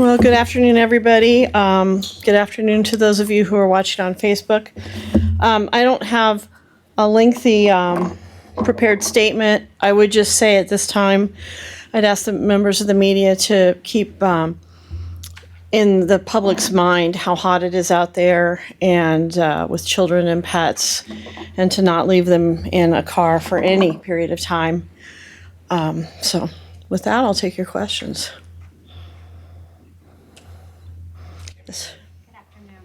Well, good afternoon, everybody. Good afternoon to those of you who are watching on Facebook. I don't have a lengthy prepared statement. I would just say at this time, I'd ask the members of the media to keep in the public's mind how hot it is out there and with children and pets, and to not leave them in a car for any period of time. So with that, I'll take your questions. Yes. Good afternoon.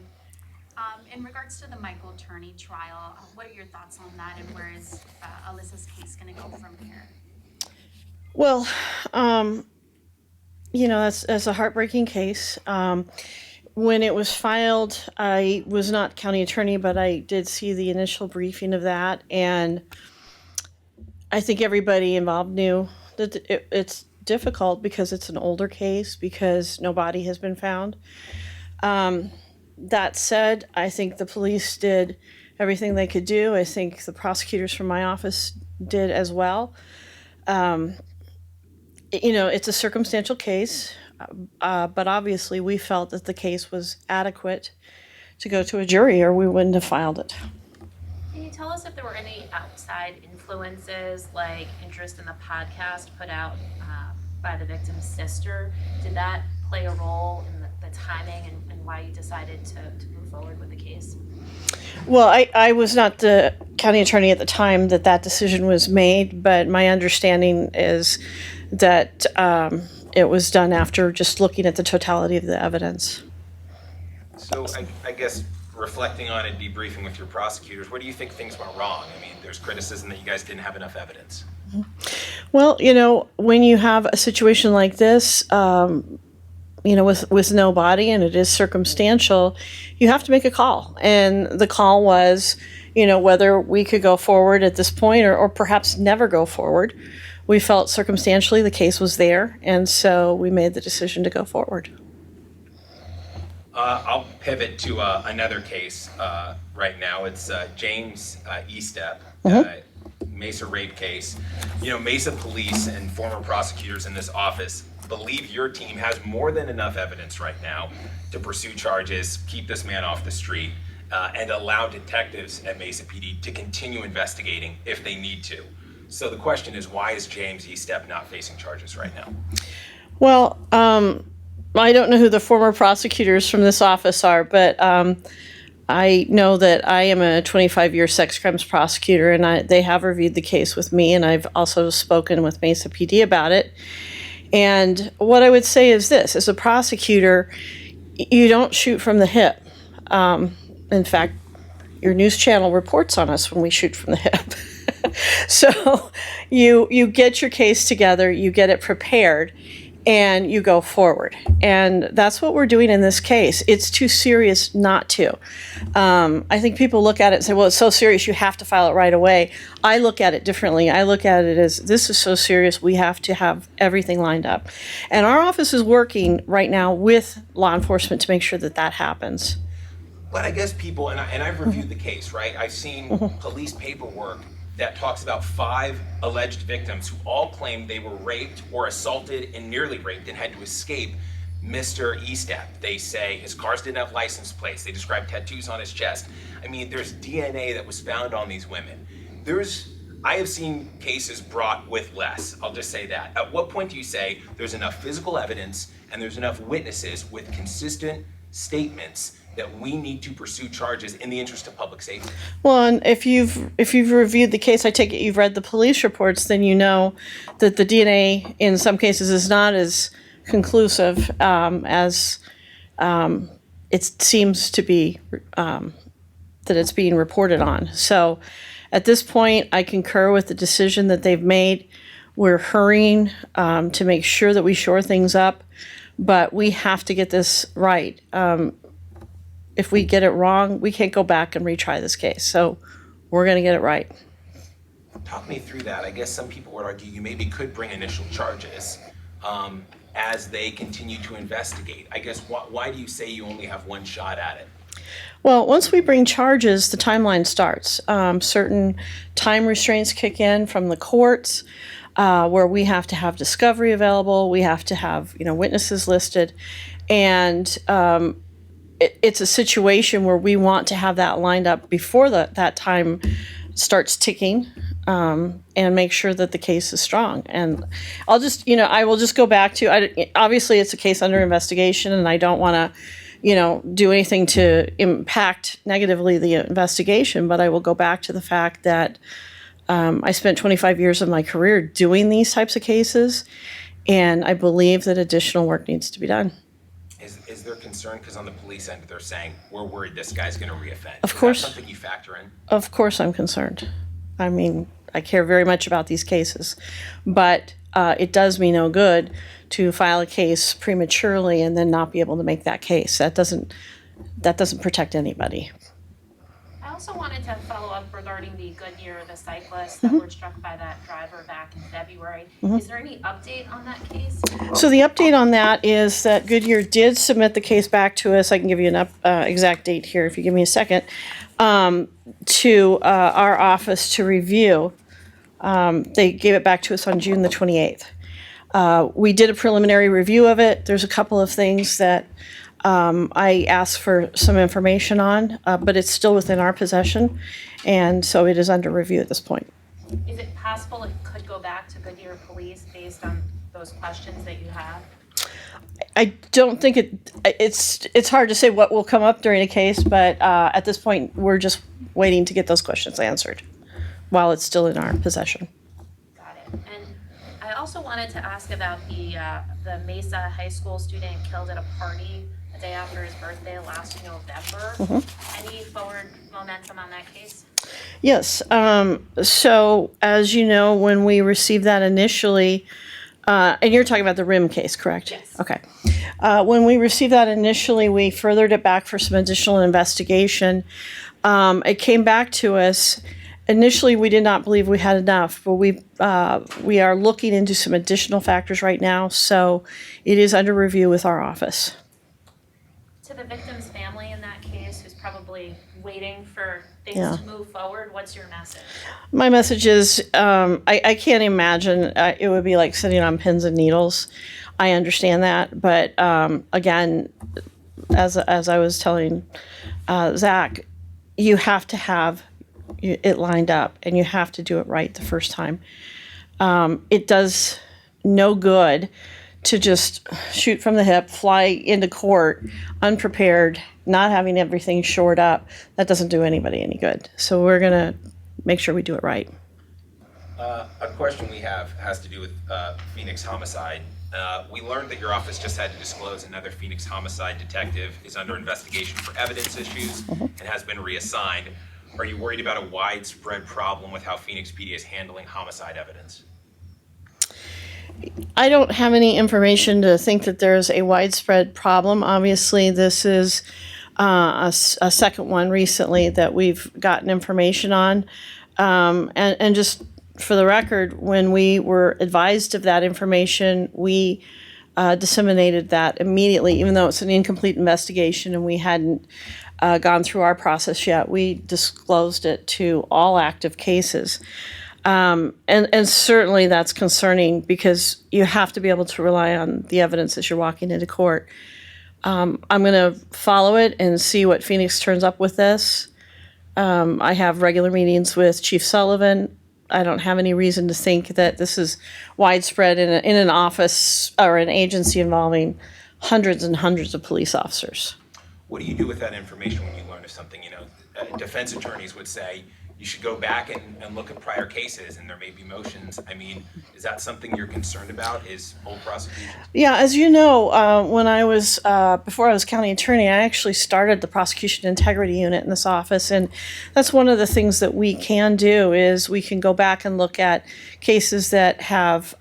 In regards to the Michael Turney trial, what are your thoughts on that, and where is Alyssa's case going to go from here? Well, that's a heartbreaking case. When it was filed, I was not county attorney, but I did see the initial briefing of that, and I think everybody involved knew that it's difficult because it's an older case, because no body has been found. That said, I think the police did everything they could do. I think the prosecutors from my office did as well. It's a circumstantial case, but obviously we felt that the case was adequate to go to a jury, or we wouldn't have filed it. Can you tell us if there were any outside influences, like interest in the podcast put out by the victim's sister? Did that play a role in the timing and why you decided to move forward with the case? Well, I was not the county attorney at the time that decision was made, but my understanding is that it was done after just looking at the totality of the evidence. So I guess reflecting on and debriefing with your prosecutors, where do you think things went wrong? I mean, there's criticism that you guys didn't have enough evidence. Well, when you have a situation like this, with no body and it is circumstantial, you have to make a call. And the call was, whether we could go forward at this point or perhaps never go forward. We felt circumstantially the case was there, and so we made the decision to go forward. I'll pivot to another case right now. It's James Estep, Mesa rape case. Mesa police and former prosecutors in this office believe your team has more than enough evidence right now to pursue charges, keep this man off the street, and allow detectives at Mesa PD to continue investigating if they need to. So the question is, why is James Estep not facing charges right now? Well, I don't know who the former prosecutors from this office are, but I know that I am a 25-year sex crimes prosecutor, and they have reviewed the case with me, and I've also spoken with Mesa PD about it. And what I would say is this: as a prosecutor, you don't shoot from the hip. In fact, your news channel reports on us when we shoot from the hip. So you get your case together, you get it prepared, and you go forward. And that's what we're doing in this case. It's too serious not to. I think people look at it and say, well, it's so serious, you have to file it right away. I look at it differently. I look at it as, this is so serious, we have to have everything lined up. And our office is working right now with law enforcement to make sure that that happens. But I guess people, and I've reviewed the case, right? I've seen police paperwork that talks about 5 alleged victims who all claimed they were raped or assaulted and nearly raped and had to escape Mr. Estep. They say his cars didn't have license plates. They described tattoos on his chest. I mean, there's DNA that was found on these women. I have seen cases brought with less. I'll just say that. At what point do you say there's enough physical evidence and there's enough witnesses with consistent statements that we need to pursue charges in the interest of public safety? Well, and if you've reviewed the case, I take it you've read the police reports, then you know that the DNA in some cases is not as conclusive as it seems to be that it's being reported on. So at this point, I concur with the decision that they've made. We're hurrying to make sure that we shore things up, but we have to get this right. If we get it wrong, we can't go back and retry this case. So we're going to get it right. Talk me through that. I guess some people would argue you maybe could bring initial charges as they continue to investigate. I guess why do you say you only have one shot at it? Well, once we bring charges, the timeline starts. Certain time restraints kick in from the courts. where we have to have discovery available, we have to have witnesses listed, and it's a situation where we want to have that lined up before that time starts ticking, and make sure that the case is strong. And I will just go back to, obviously it's a case under investigation, and I don't want to, do anything to impact negatively the investigation, but I will go back to the fact that I spent 25 years of my career doing these types of cases, and I believe that additional work needs to be done. Is there concern, because on the police end they're saying, we're worried this guy's going to reoffend? Of course. Is that something you factor in? Of course I'm concerned. I mean, I care very much about these cases, but it does me no good to file a case prematurely and then not be able to make that case. That doesn't protect anybody. I also wanted to follow up regarding the Goodyear, the cyclist that were struck by that driver back in February. Is there any update on that case? So the update on that is that Goodyear did submit the case back to us. I can give you an exact date here if you give me a second, to our office to review. They gave it back to us on June the 28th. We did a preliminary review of it. There's a couple of things that I asked for some information on, but it's still within our possession, and so it is under review at this point. Is it possible it could go back to Goodyear Police based on those questions that you have? I don't think it's hard to say what will come up during a case, but at this point, we're just waiting to get those questions answered while it's still in our possession. Got it. And I also wanted to ask about the Mesa High School student killed at a party a day after his birthday last November. Any forward momentum on that case? Yes. So as you know, when we received that initially, and you're talking about the RIM case, correct? Yes. Okay. When we received that initially, we furthered it back for some additional investigation. It came back to us. Initially, we did not believe we had enough, but we are looking into some additional factors right now, so it is under review with our office. To the victim's family in that case, who's probably waiting for things Yeah. to move forward, what's your message? My message is, I can't imagine it would be like sitting on pins and needles. I understand that, but again, as I was telling Zach, you have to have it lined up, and you have to do it right the first time. It does no good to just shoot from the hip, fly into court unprepared, not having everything shored up. That doesn't do anybody any good. So we're going to make sure we do it right. A question we have has to do with Phoenix homicide. We learned that your office just had to disclose another Phoenix homicide detective is under investigation for evidence issues and has been reassigned. Are you worried about a widespread problem with how Phoenix PD is handling homicide evidence? I don't have any information to think that there's a widespread problem. Obviously, this is a second one recently that we've gotten information on. And just for the record, when we were advised of that information, we disseminated that immediately, even though it's an incomplete investigation and we hadn't gone through our process yet. We disclosed it to all active cases. And certainly that's concerning because you have to be able to rely on the evidence as you're walking into court. I'm going to follow it and see what Phoenix turns up with this. I have regular meetings with Chief Sullivan. I don't have any reason to think that this is widespread in an office or an agency involving hundreds and hundreds of police officers. What do you do with that information when you learn of something? Defense attorneys would say you should go back and look at prior cases, and there may be motions. I mean, is that something you're concerned about, is old prosecutions? Yeah, as you know, when I was, before I was county attorney, I actually started the prosecution integrity unit in this office, and that's one of the things that we can do is we can go back and look at cases that have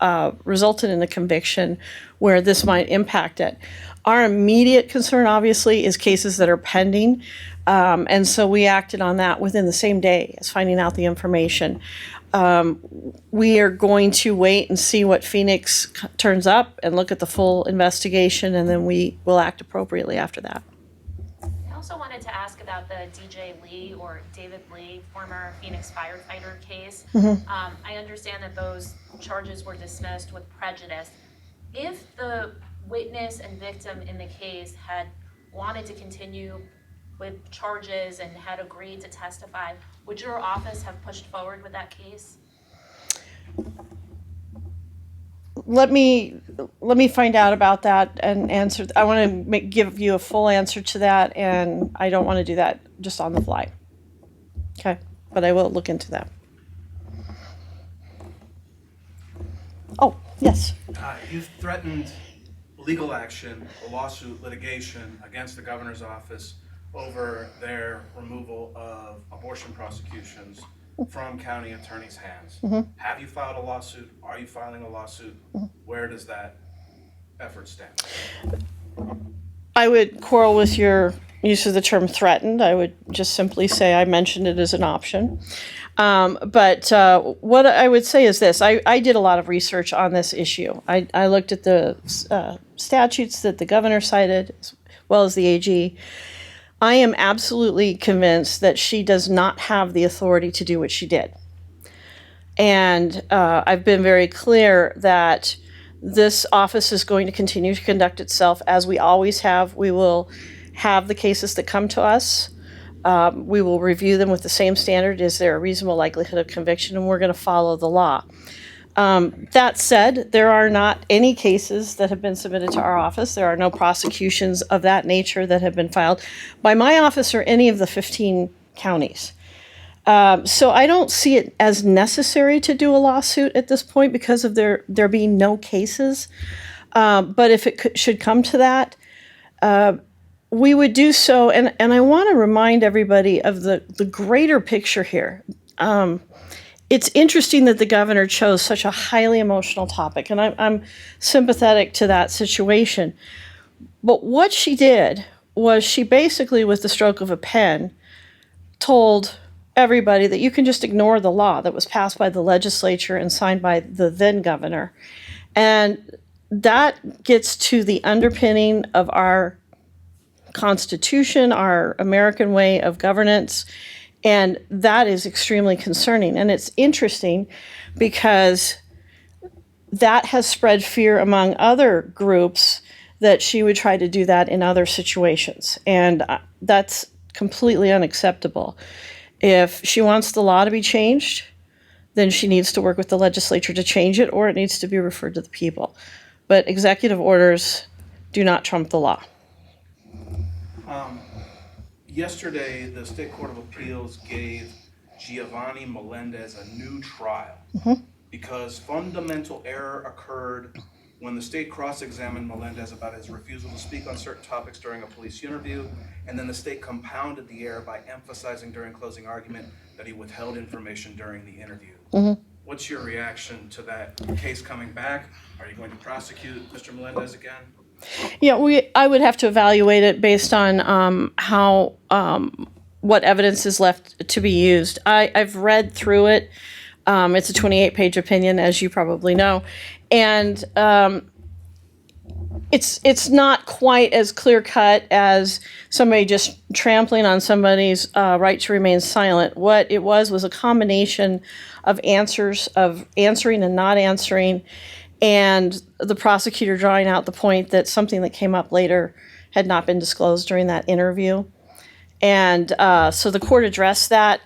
resulted in a conviction where this might impact it. Our immediate concern, obviously, is cases that are pending. And so we acted on that within the same day as finding out the information. We are going to wait and see what Phoenix turns up and look at the full investigation, and then we will act appropriately after that. I also wanted to ask about the DJ Lee or David Lee, former Phoenix firefighter case. I understand that those charges were dismissed with prejudice. If the witness and victim in the case had wanted to continue with charges and had agreed to testify, would your office have pushed forward with that case? Let me find out about that and answer. I want to give you a full answer to that, and I don't want to do that just on the fly. Okay, but I will look into that. Oh, yes. You've threatened legal action, a lawsuit, litigation against the governor's office over their removal of abortion prosecutions from county attorneys' hands. Have you filed a lawsuit? Are you filing a lawsuit? Where does that effort stand? I would quarrel with your use of the term threatened. I would just simply say I mentioned it as an option. But what I would say is this. I did a lot of research on this issue. I looked at the statutes that the governor cited, as well as the AG. I am absolutely convinced that she does not have the authority to do what she did. And I've been very clear that this office is going to continue to conduct itself as we always have. We will have the cases that come to us. We will review them with the same standard. Is there a reasonable likelihood of conviction? And we're going to follow the law. That said, there are not any cases that have been submitted to our office. There are no prosecutions of that nature that have been filed by my office or any of the 15 counties. So I don't see it as necessary to do a lawsuit at this point because of there being no cases. But if it should come to that, we would do so. And I want to remind everybody of the greater picture here. It's interesting that the governor chose such a highly emotional topic, and I'm sympathetic to that situation. But what she did was she basically, with the stroke of a pen, told everybody that you can just ignore the law that was passed by the legislature and signed by the then governor. And that gets to the underpinning of our Constitution, our American way of governance. And that is extremely concerning. And it's interesting because that has spread fear among other groups that she would try to do that in other situations. And that's completely unacceptable. If she wants the law to be changed, then she needs to work with the legislature to change it, or it needs to be referred to the people. But executive orders do not trump the law. Yesterday, the State Court of Appeals gave Giovanni Melendez a new trial because fundamental error occurred when the state cross-examined Melendez about his refusal to speak on certain topics during a police interview, and then the state compounded the error by emphasizing during closing argument that he withheld information during the interview. What's your reaction to that case coming back? Are you going to prosecute Mr. Melendez again? Yeah, I would have to evaluate it based on what evidence is left to be used. I've read through it. It's a 28-page opinion, as you probably know, and it's not quite as clear-cut as somebody just trampling on somebody's right to remain silent. What it was a combination of answers, of answering and not answering, and the prosecutor drawing out the point that something that came up later had not been disclosed during that interview. And so the court addressed that.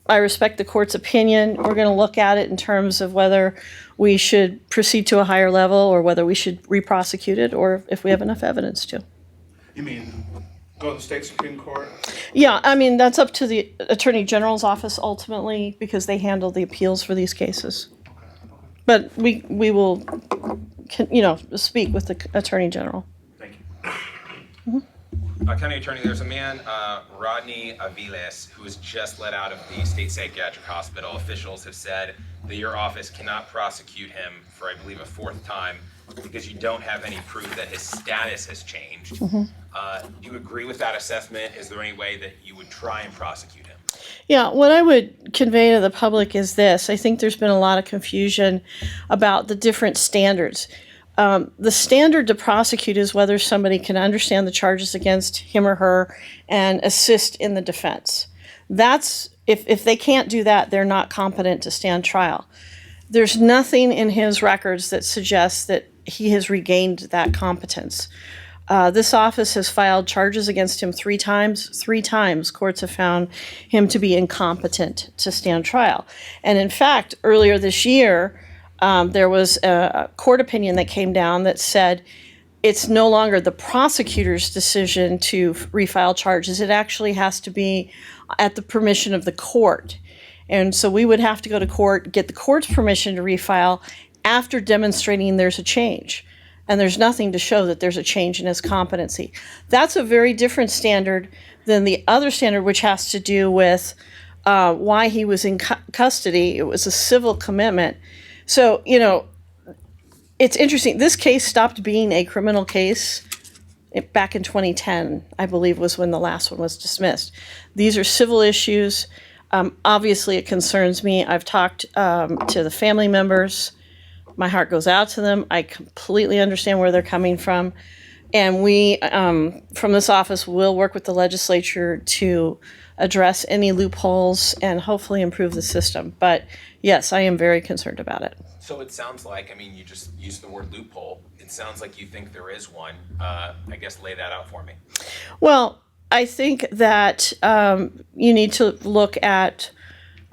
I respect the court's opinion. We're going to look at it in terms of whether we should proceed to a higher level or whether we should re-prosecute it, or if we have enough evidence to. You mean go to the state Supreme Court? Yeah, I mean, that's up to the Attorney General's office ultimately because they handle the appeals for these cases. But we will, speak with the Attorney General. Thank you. County Attorney, there's a man, Rodney Aviles, who was just let out of the state psychiatric hospital. Officials have said that your office cannot prosecute him for, I believe, a fourth time because you don't have any proof that his status has changed. Do you agree with that assessment? Is there any way that you would try and prosecute him? Yeah, what I would convey to the public is this. I think there's been a lot of confusion about the different standards. The standard to prosecute is whether somebody can understand the charges against him or her and assist in the defense. That's, if they can't do that, they're not competent to stand trial. There's nothing in his records that suggests that he has regained that competence. This office has filed charges against him 3 times. 3 times courts have found him to be incompetent to stand trial. And in fact, earlier this year, there was a court opinion that came down that said it's no longer the prosecutor's decision to refile charges. It actually has to be at the permission of the court. And so we would have to go to court, get the court's permission to refile after demonstrating there's a change. And there's nothing to show that there's a change in his competency. That's a very different standard than the other standard, which has to do with why he was in custody. It was a civil commitment. So, it's interesting. This case stopped being a criminal case back in 2010, I believe, was when the last one was dismissed. These are civil issues. Obviously, it concerns me. I've talked to the family members. My heart goes out to them. I completely understand where they're coming from. And we, from this office, will work with the legislature to address any loopholes and hopefully improve the system. But yes, I am very concerned about it. So it sounds like, you just used the word loophole. It sounds like you think there is one. I guess lay that out for me. Well, I think that you need to look at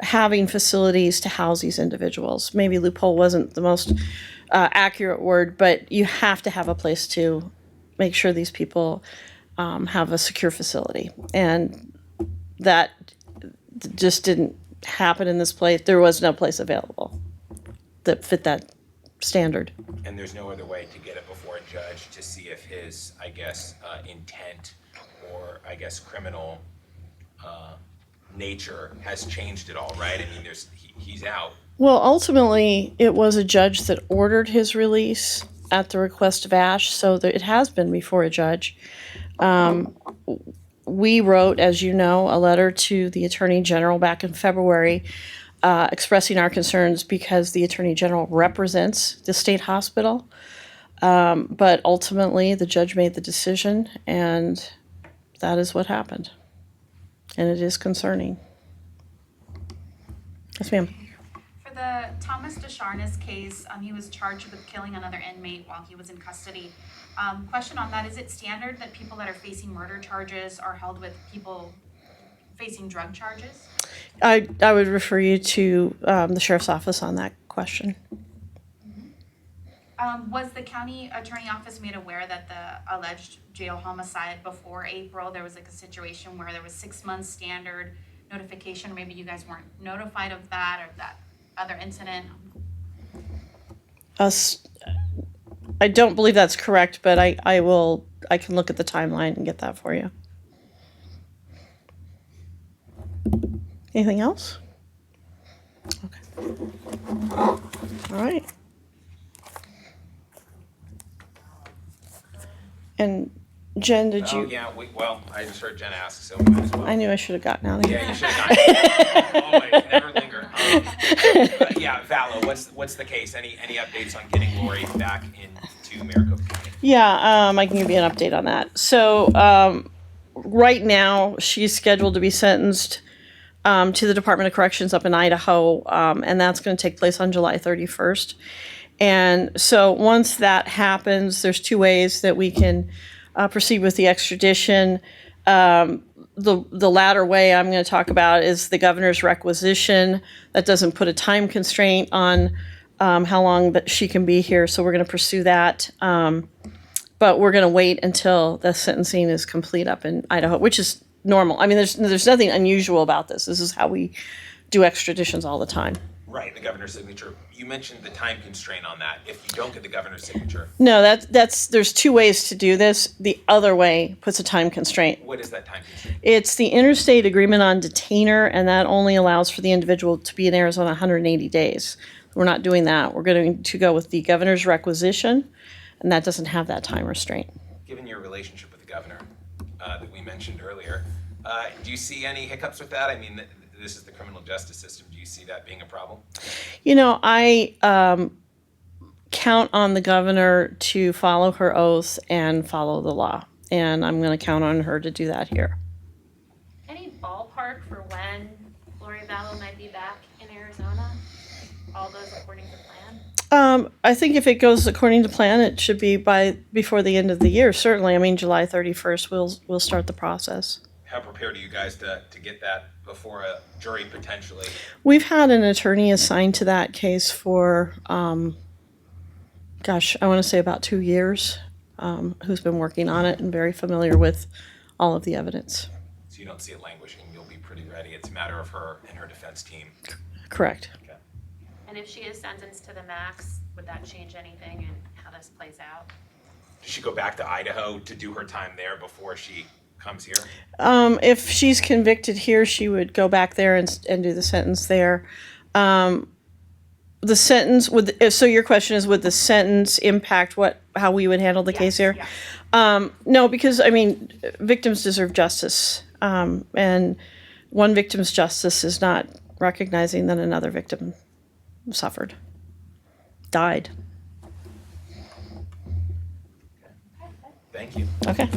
having facilities to house these individuals. Maybe loophole wasn't the most accurate word, but you have to have a place to make sure these people have a secure facility. And that just didn't happen in this place. There was no place available that fit that standard. And there's no other way to get it before a judge to see if his, intent or, criminal nature has changed at all, right? He's out. Well, ultimately, it was a judge that ordered his release at the request of Ash, so that it has been before a judge. We wrote, as you know, a letter to the Attorney General back in February expressing our concerns because the Attorney General represents the state hospital. But ultimately, the judge made the decision, and that is what happened. And it is concerning. Yes, ma'am. For the Thomas DeSharnas case, he was charged with killing another inmate while he was in custody. Question on that, is it standard that people that are facing murder charges are held with people facing drug charges? I would refer you to the sheriff's office on that question. Was the county attorney office made aware that the alleged jail homicide before April, there was a situation where there was 6 months standard notification, or maybe you guys weren't notified of that or that other incident? I don't believe that's correct, but I can look at the timeline and get that for you. Anything else? Okay. All right. And Jen, did you? Yeah, I just heard Jen ask, so we might as well. I knew I should have gotten out of here. Yeah, you should have gotten always, never linger. Vala, what's the case? Any updates on getting Lori back into Maricopa County? Yeah, I can give you an update on that. So right now, she's scheduled to be sentenced to the Department of Corrections up in Idaho, and that's going to take place on July 31st. And so once that happens, there's 2 ways that we can proceed with the extradition. The latter way I'm going to talk about is the governor's requisition. That doesn't put a time constraint on how long that she can be here, so we're going to pursue that. But we're going to wait until the sentencing is complete up in Idaho, which is normal. There's nothing unusual about this. This is how we do extraditions all the time. Right, the governor's signature. You mentioned the time constraint on that. If you don't get the governor's signature. No, there's 2 ways to do this. The other way puts a time constraint. What is that time constraint? It's the interstate agreement on detainer, and that only allows for the individual to be in Arizona 180 days. We're not doing that. We're going to go with the governor's requisition, and that doesn't have that time restraint. Given your relationship with the governor that we mentioned earlier, do you see any hiccups with that? This is the criminal justice system. Do you see that being a problem? I count on the governor to follow her oath and follow the law. And I'm going to count on her to do that here. Any ballpark for when Lori Vallow might be back in Arizona? All those according to plan? I think if it goes according to plan, it should be before the end of the year, certainly. I mean, July 31st, we'll start the process. How prepared are you guys to get that before a jury potentially? We've had an attorney assigned to that case for, I want to say about 2 years, who's been working on it and very familiar with all of the evidence. So you don't see it languishing. You'll be pretty ready. It's a matter of her and her defense team. Correct. Okay. And if she is sentenced to the max, would that change anything in how this plays out? Does she go back to Idaho to do her time there before she comes here? If she's convicted here, she would go back there and do the sentence there. The sentence so your question is, would the sentence impact how we would handle the case here? Yes. No, because I mean, victims deserve justice, and one victim's justice is not recognizing that another victim died. Thank you. Okay.